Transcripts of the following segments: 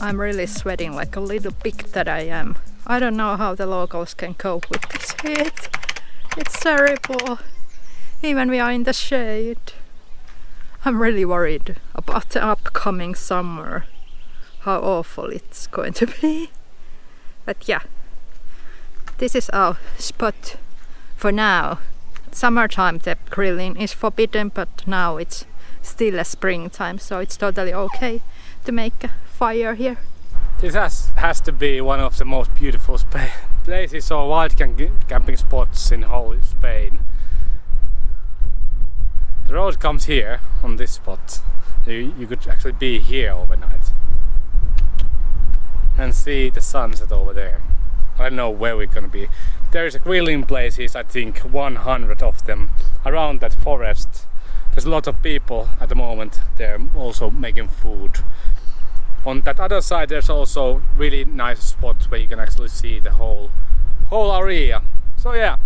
I'm really sweating like a little pig that I am. I don't know how the locals can cope with this heat. It's terrible. Even we are in the shade. I'm really worried about the upcoming summer. How awful it's going to be. But yeah, this is our spot for now. Summertime the grilling is forbidden, but now it's still a springtime, so it's totally okay to make a fire here. This has to be one of the most beautiful places or wild camping spots in whole Spain. The road comes here on this spot. You could actually be here overnight and see the sunset over there. I don't know where we're gonna be. There's grilling places, I think 100 of them around that forest. There's a lot of people at the moment. They're also making food. On that other side there's also really nice spots where you can actually see the whole area. So yeah,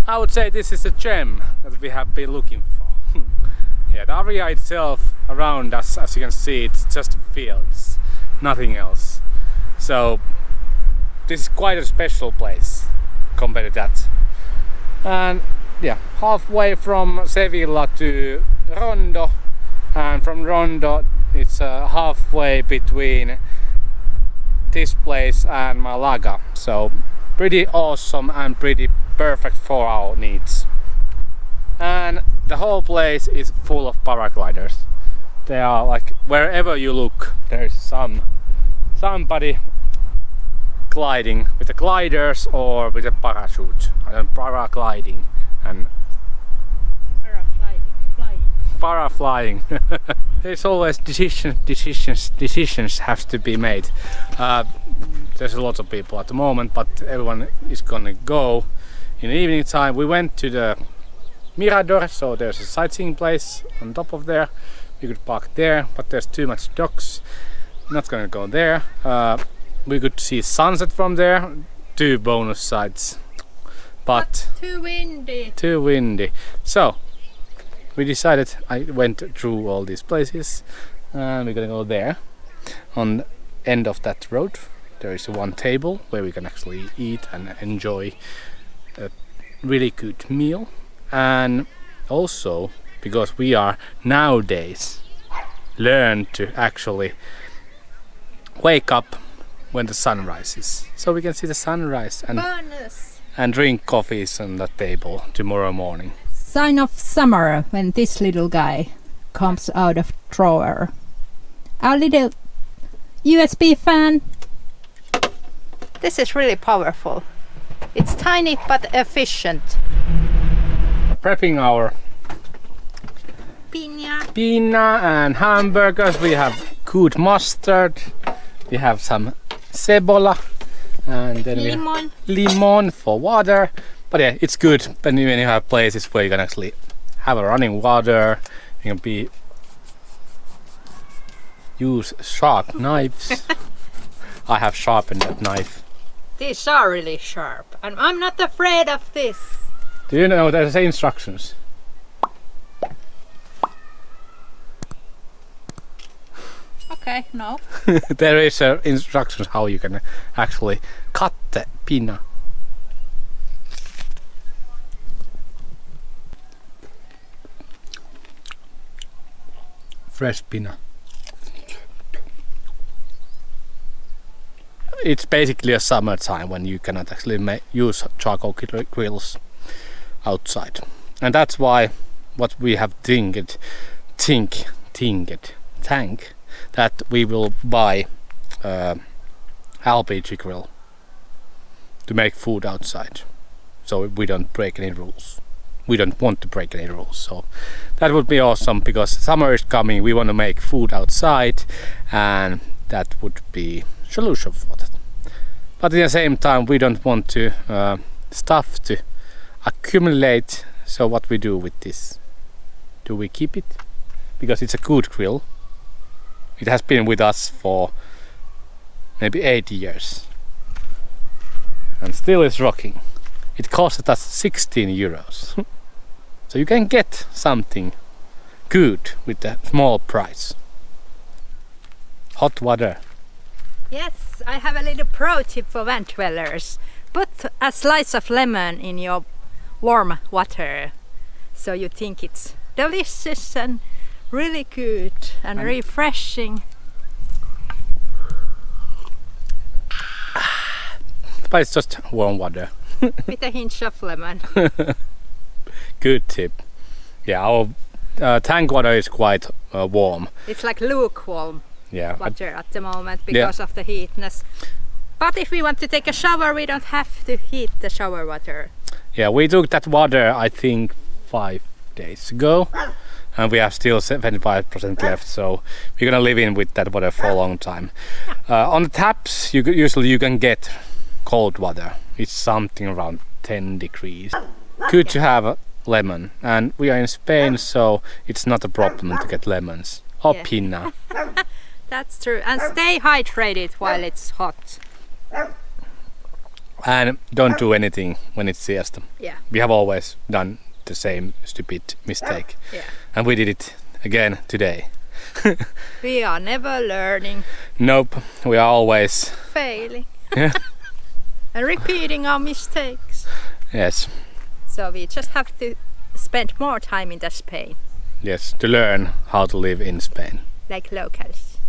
I would say this is a gem that we have been looking for. Yeah, the area itself around us, as you can see, it's just fields, nothing else. So this is quite a special place compared to that. And yeah, halfway from Sevilla to Rondo, and from Rondo it's halfway between this place and Malaga. So pretty awesome and pretty perfect for our needs. And the whole place is full of paragliders. They are like, wherever you look, there is somebody gliding with the gliders or with a parachute. Paragliding and paraflying. There's always decisions have to be made. There's a lot of people at the moment, but everyone is gonna go in the evening time. We went to the Mirador, so there's a sightseeing place on top of there. We could park there, but there's too much dogs. Not gonna go there. We could see sunset from there. 2 bonus sites, but too windy. Too windy. So we decided, I went through all these places and we're gonna go there. On the end of that road there is one table where we can actually eat and enjoy a really good meal. And also, because we are nowadays learn to actually wake up when the sun rises, so we can see the sunrise and drink coffees on the table tomorrow morning. Sign of summer when this little guy comes out of drawer. Our little USB fan. This is really powerful. It's tiny but efficient. Prepping our pina and hamburgers. We have good mustard. We have some cebola and then limon. We have lemon for water. But yeah, it's good when you have places where you can actually have a running water. You can use sharp knives. I have sharpened that knife. These are really sharp, and I'm not afraid of this. Do you know there's instructions? Okay, no. There is instructions how you can actually cut the pina. Fresh pina. It's basically a summertime when you cannot actually use charcoal grills outside, and that's why what we have think that we will buy LPG grill to make food outside, so we don't break any rules. We don't want to break any rules, so that would be awesome, because summer is coming. We want to make food outside, and that would be solution for that. But at the same time, we don't want to stuff to accumulate. So what we do with this? Do we keep it? Because it's a good grill. It has been with us for maybe 8 years and still is rocking. It costed us 16 euros. So you can get something good with a small price. hot water. Yes, I have a little pro tip for van dwellers. Put a slice of lemon in your warm water, so you think it's delicious and really good and refreshing. But it's just warm water. With a hint of lemon. Good tip. Yeah, our tank water is quite warm. It's like lukewarm water at the moment because of the heatness. But if we want to take a shower, we don't have to heat the shower water. Yeah, we took that water I think 5 days ago, and we have still 75% left, so we're gonna live in with that water for a long time. On the taps, usually you can get cold water. It's something around 10 degrees. Good to have lemon, and we are in Spain, so it's not a problem to get lemons or pinna. That's true, and stay hydrated while it's hot. And don't do anything when it's siesta. Yeah. We have always done the same stupid mistake, and we did it again today. We are never learning. Nope, we are always failing. Yeah. And repeating our mistakes. Yes. So we just have to spend more time in Spain. Yes, to learn how to live in Spain. Like locals.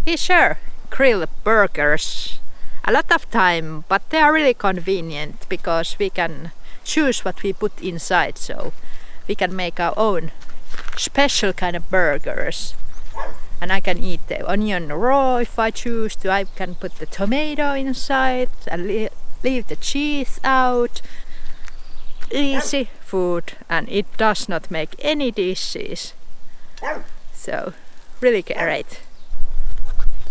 We sure grill burgers a lot of time, but they are really convenient because we can choose what we put inside, so we can make our own special kind of burgers. And I can eat the onion raw if I choose to. I can put the tomato inside and leave the cheese out. Easy food, and it does not make any dishes. So really great.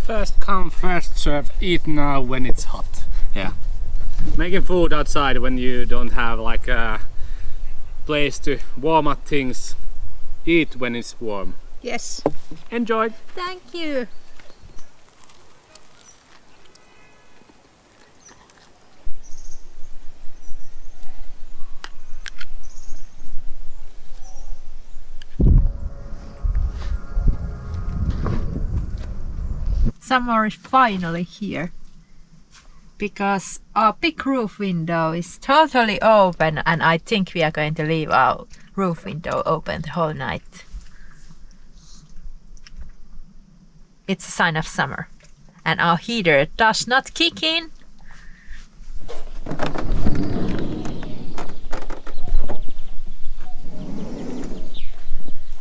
First come, first serve. Eat now when it's hot. Yeah. Making food outside when you don't have like a place to warm up things. Eat when it's warm. Yes. Enjoy. Thank you. Summer is finally here because our big roof window is totally open, and I think we are going to leave our roof window open the whole night. It's a sign of summer, and our heater does not kick in.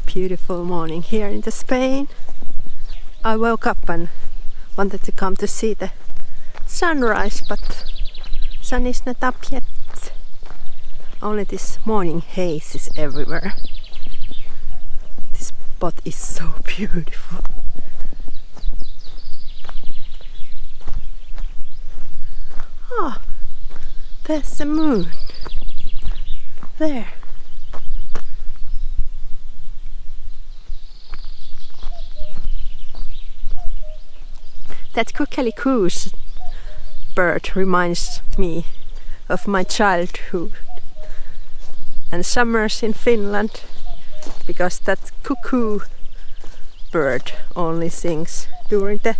Beautiful morning here in Spain. I woke up and wanted to come to see the sunrise, but sun is not up yet. Only this morning haze is everywhere. This spot is so beautiful. Ah, there's the moon. There. That kukkelikus bird reminds me of my childhood and summers in Finland, because that cuckoo bird only sings during the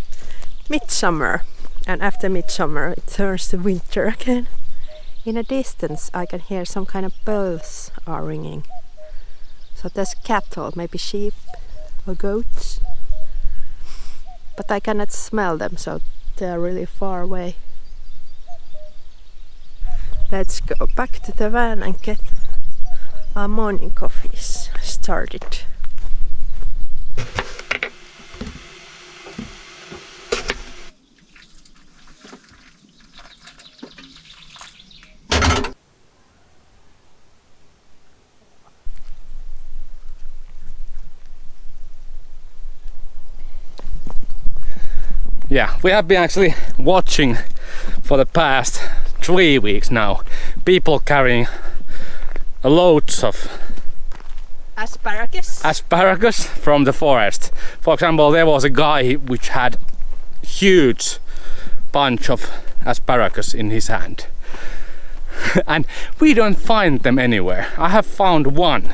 midsummer, and after midsummer it turns to winter again. In a distance I can hear some kind of bells are ringing. So there's cattle, maybe sheep or goats. But I cannot smell them, so they're really far away. Let's go back to the van and get our morning coffees started. Yeah, we have been actually watching for the past 3 weeks now people carrying loads of asparagus from the forest. For example, there was a guy which had huge bunch of asparagus in his hand. And we don't find them anywhere. I have found one.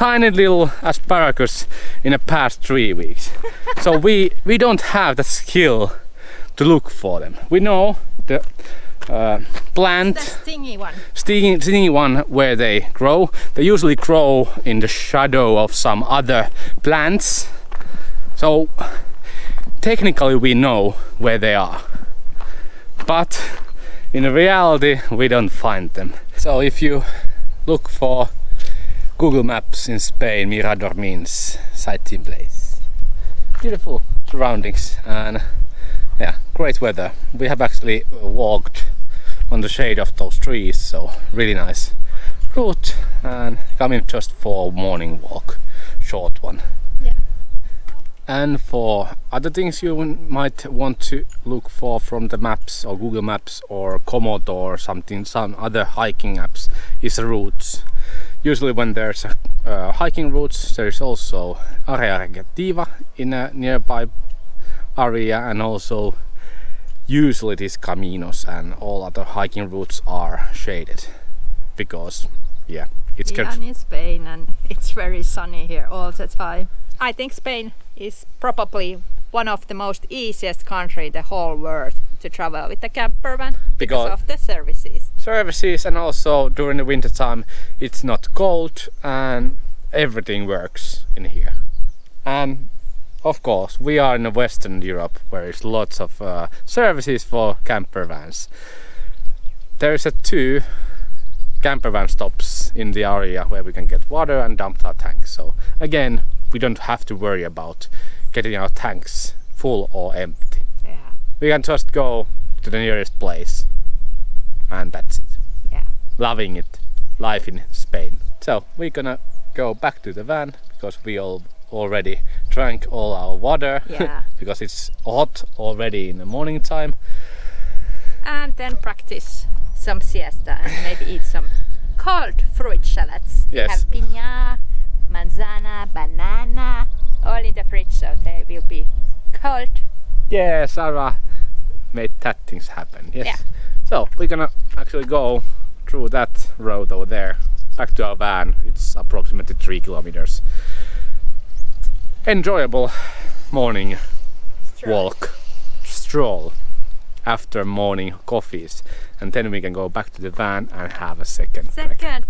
tiny little asparagus in the past 3 weeks. So we don't have the skill to look for them. We know the plant, The stingy one. stingy one where they grow. They usually grow in the shadow of some other plants. So technically we know where they are. But in reality we don't find them. So if you look for Google Maps in Spain, Mirador means sightseeing place. Beautiful surroundings and yeah, great weather. We have actually walked on the shade of those trees, so really nice route, and coming just for a morning walk, short one. Yeah. And for other things you might want to look for from the maps or Google Maps or Komodo or something, some other hiking apps, is the routes. Usually when there's hiking routes, there's also area recreativa in a nearby area, and also usually these caminos and all other hiking routes are shaded because yeah, it's We are in Spain and it's very sunny here all the time. I think Spain is probably one of the most easiest country in the whole world to travel with the camper van because of the services. And also during the winter time it's not cold and everything works in here. And of course we are in Western Europe where there's lots of services for camper vans. There's 2 camper van stops in the area where we can get water and dump our tanks. So again, we don't have to worry about getting our tanks full or empty. Yeah. We can just go to the nearest place and that's it. Yeah. Loving it. Life in Spain. So we're gonna go back to the van because we all already drank all our water. Yeah. Because it's hot already in the morning time. And then practice some siesta and maybe eat some cold fruit salads. Yes. Have piña, manzana, banana, all in the fridge so they will be cold. Yeah, Sarah made that things happen. Yes. Yeah. So we're gonna actually go through that road over there back to our van. It's approximately 3 kilometers. Enjoyable morning stroll after morning coffees, and then we can go back to the van and have a second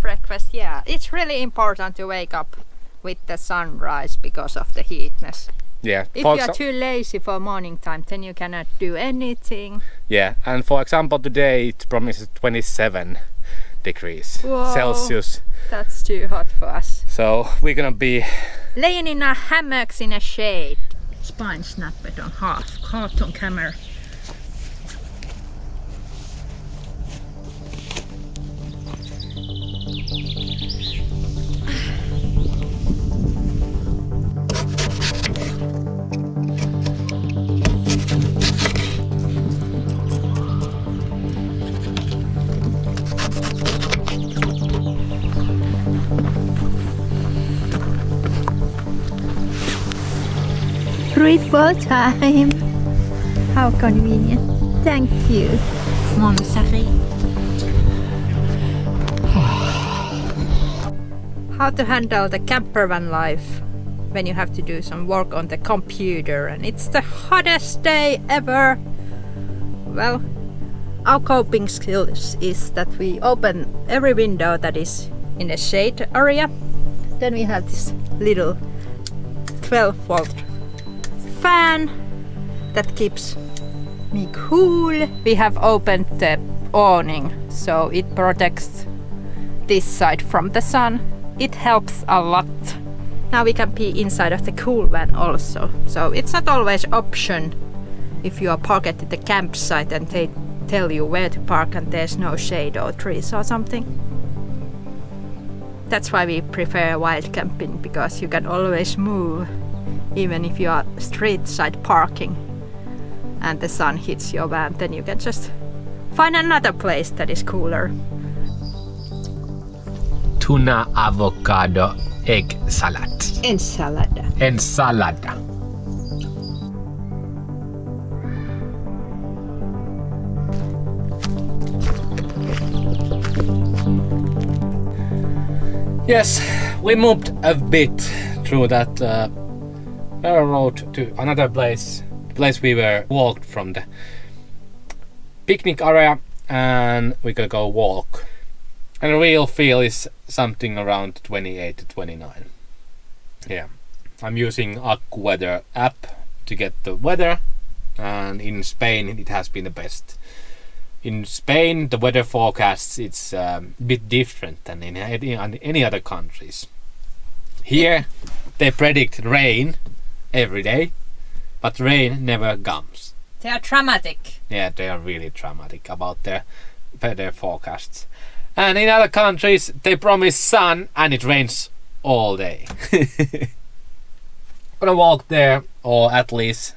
breakfast. Yeah, it's really important to wake up with the sunrise because of the heatness. Yeah. If you are too lazy for morning time, then you cannot do anything. Yeah, and for example today it promises 27 degrees Whoa, Celsius. That's too hot for us. So we're gonna be laying in our hammocks in a shade. Spine snapped on half. Cartoon camera. Fruit bowl time. How convenient. Thank you, Monsari. How to handle the camper van life when you have to do some work on the computer and it's the hottest day ever. Well, our coping skills is that we open every window that is in a shade area. Then we have this little 12-volt fan that keeps me cool. We have opened the awning so it protects this side from the sun. It helps a lot. Now we can be inside of the cool van also. So it's not always option if you are parked at the campsite and they tell you where to park and there's no shade or trees or something. That's why we prefer wild camping, because you can always move even if you are street side parking and the sun hits your van, then you can just find another place that is cooler. Tuna avocado egg salad. Ensalada. Ensalada. Yes, We moved a bit through that road to another place. The place we were walked from the picnic area, and we're gonna go walk. And the real feel is something around 28 to 29. Yeah, I'm using AccuWeather app to get the weather, and in Spain it has been the best. In Spain, the weather forecasts it's a bit different than in any other countries. Here, they predict rain every day, but rain never comes. They are dramatic. Yeah, they are really dramatic about their weather forecasts. And in other countries, they promise sun and it rains all day. Gonna walk there, or at least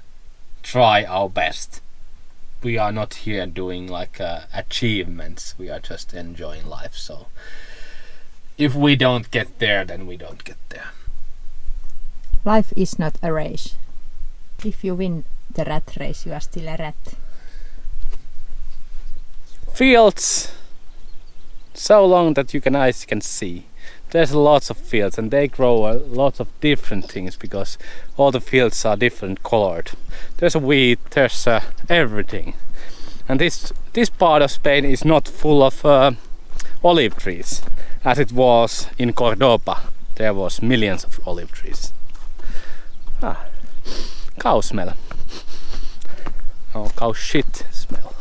try our best. We are not here doing like achievements, we are just enjoying life. So if we don't get there, then we don't get there. Life is not a race. If you win the rat race, you are still a rat. Fields so long that eyes can see. There's lots of fields, and they grow lots of different things because all the fields are different colored. There's wheat, there's everything. And this part of Spain is not full of olive trees, as it was in Cordoba. There was millions of olive trees. Cow smell. Oh, cow shit smell.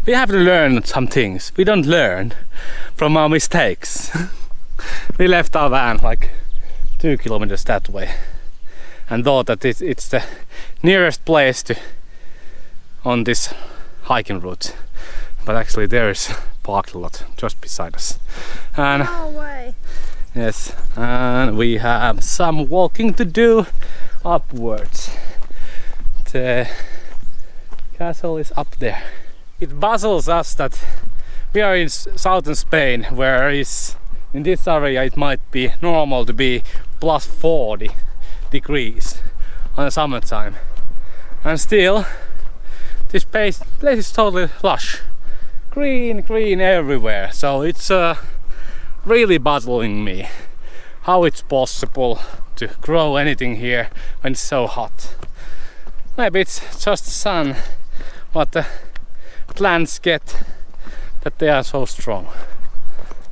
We have to learn some things. We don't learn from our mistakes. We left our van like 2 kilometers that way and thought that it's the nearest place on this hiking route. But actually there is parking lot just beside us. And no way. Yes, and we have some walking to do upwards. The castle is up there. It puzzles us that we are in southern Spain, where in this area it might be normal to be plus 40 degrees on the summertime, and still this place is totally lush, green everywhere. So it's really puzzling me how it's possible to grow anything here when it's so hot. Maybe it's just the sun, but the plants get that they are so strong.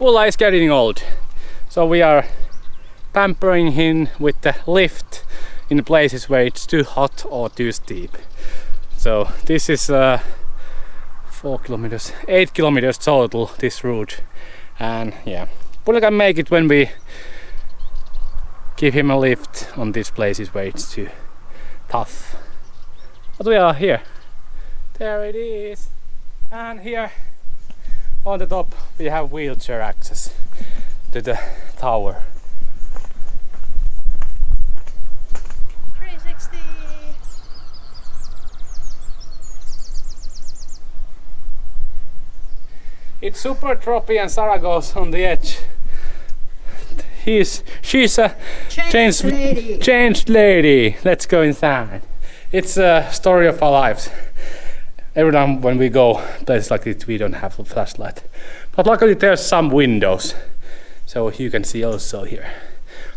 Ulla is getting old, so we are pampering him with the lift in places where it's too hot or too steep. So this is 4 kilometers, 8 kilometers total, this route. And yeah, we're gonna make it when we give him a lift on these places where it's too tough. But we are here. There it is. And here on the top we have wheelchair access to the tower. 360. It's super droppy and Sarah goes on the edge. She's a changed lady. Let's go inside. It's a story of our lives. Every time when we go places like this, we don't have a flashlight. But luckily there's some windows, so you can see also here.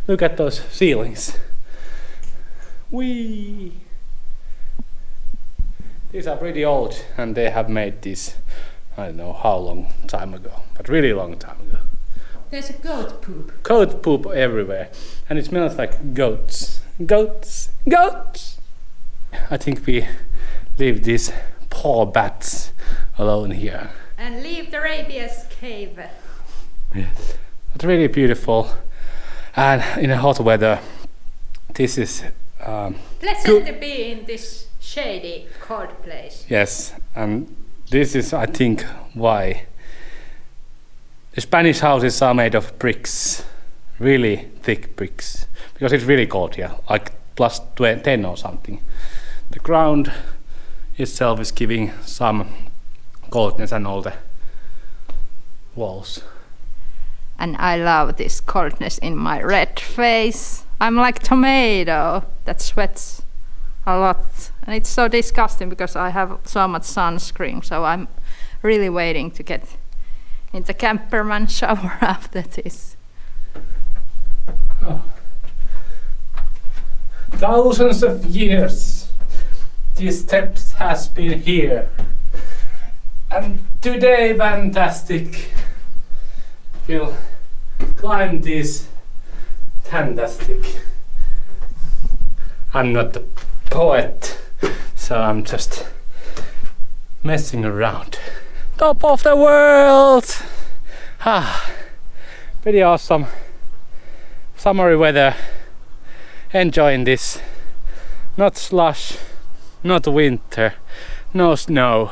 Look at those ceilings. Whee! These are pretty old, and they have made this, I don't know how long time ago, but really long time ago. There's a goat poop. Goat poop everywhere, and it smells like goats. Goats! Goats! I think we leave these poor bats alone here. And leave the rabies cave. Yes. But really beautiful, and in a hot weather this is pleasant to be in this shady, cold place. Yes, and this is, I think, why the Spanish houses are made of bricks, really thick bricks, because it's really cold here, like plus 10 or something. The ground itself is giving some coldness and all the walls. And I love this coldness in my red face. I'm like tomato that sweats a lot. And it's so disgusting because I have so much sunscreen, so I'm really waiting to get in the camperman shower after this. Oh. Thousands of years these steps has been here, and today Vantastic will climb this Vantastic. I'm not a poet, so I'm just messing around. Top of the world! Pretty awesome summery weather. Enjoying this. Not slush, not winter, no snow.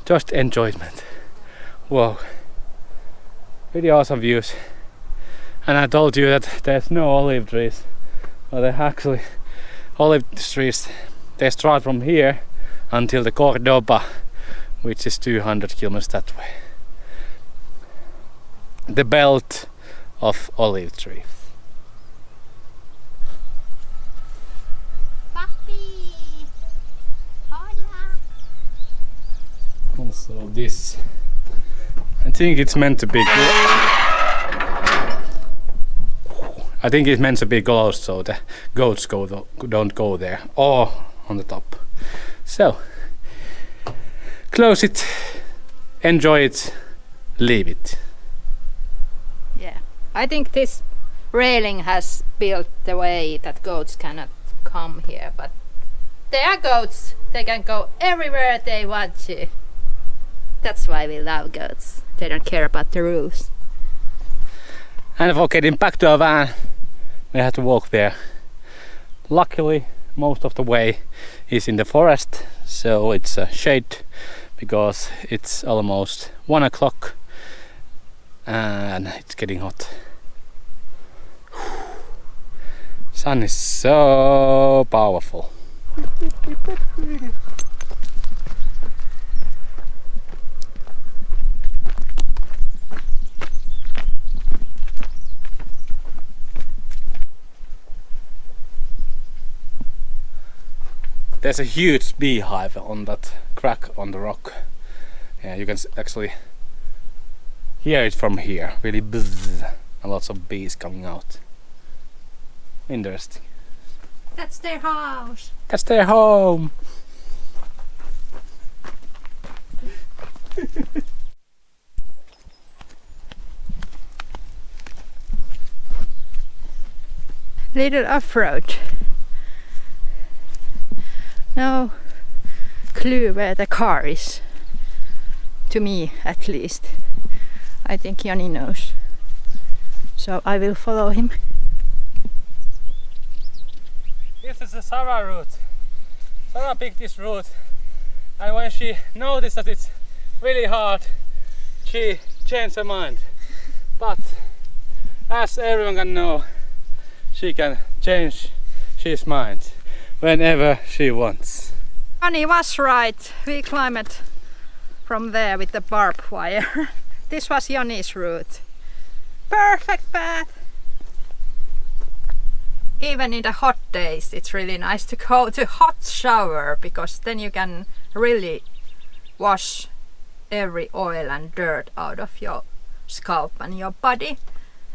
Just enjoyment. Whoa. Pretty awesome views. And I told you that there's no olive trees. Well, they're actually olive trees. They start from here until the Cordoba, which is 200 kilometers that way. The belt of olive trees. Puppy! Hola! Also this, I think it's meant to be I think it's meant to be closed so the goats don't go there or on the top. So close it, enjoy it, leave it. Yeah, I think this railing has built the way that goats cannot come here, but they are goats. They can go everywhere they want to. That's why we love goats. They don't care about the rules. And for getting back to our van, we have to walk there. Luckily, most of the way is in the forest, so it's a shade because it's almost 1 o'clock and it's getting hot. Sun is so powerful. There's a huge beehive on that crack on the rock. Yeah, you can actually hear it from here. Really buzz, and lots of bees coming out. Interesting. That's their house. That's their home. Little off-road. No clue where the car is. To me, at least. I think Joni knows. So I will follow him. This is the Sarah route. Sarah picked this route, and when she noticed that it's really hard, she changed her mind. But as everyone can know, she can change his mind whenever she wants. Joni was right. We climbed from there with the barbed wire. This was Joni's route. Perfect path. Even in the hot days, it's really nice to go to hot shower because then you can really wash every oil and dirt out of your scalp and your body.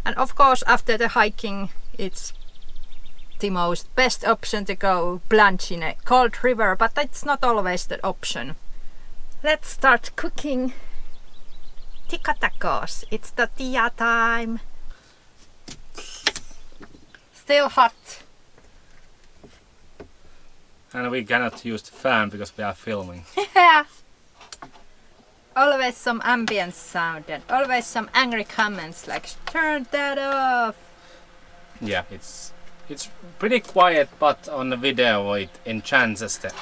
And of course, after the hiking, it's the most best option to go plunge in a cold river, but that's not always the option. Let's start cooking tikka tacos. It's tortilla time. Still hot. And we cannot use the fan because we are filming. Yeah. Always some ambient sound and always some angry comments like turn that off. Yeah, it's pretty quiet, but on the video it enhances the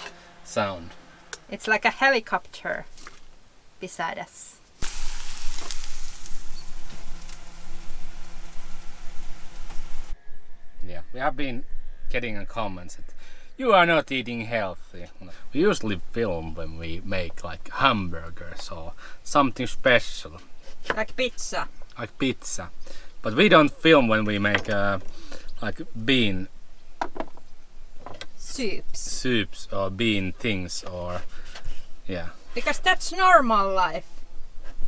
sound. It's like a helicopter beside us. Yeah, we have been getting comments that you are not eating healthy. We usually film when we make like hamburgers or something special. Like pizza. Like pizza. But we don't film when we make like bean soups. soups or bean things or yeah. Because that's normal life.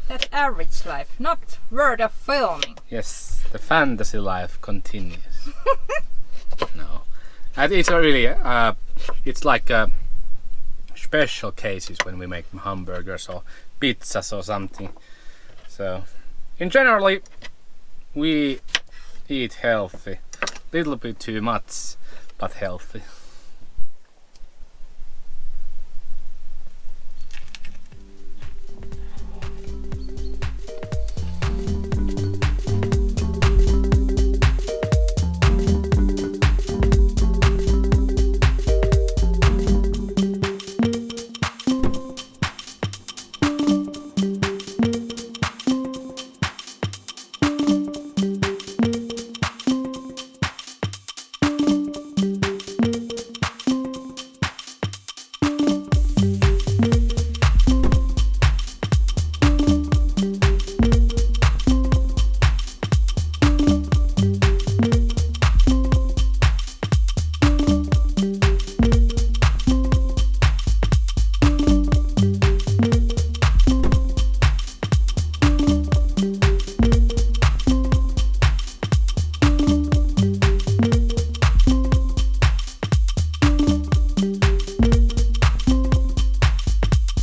That's average life, not world of filming. Yes, the fantasy life continues. No, and it's really it's like special cases when we make hamburgers or pizzas or something. So in generally we eat healthy, little bit too much, but healthy.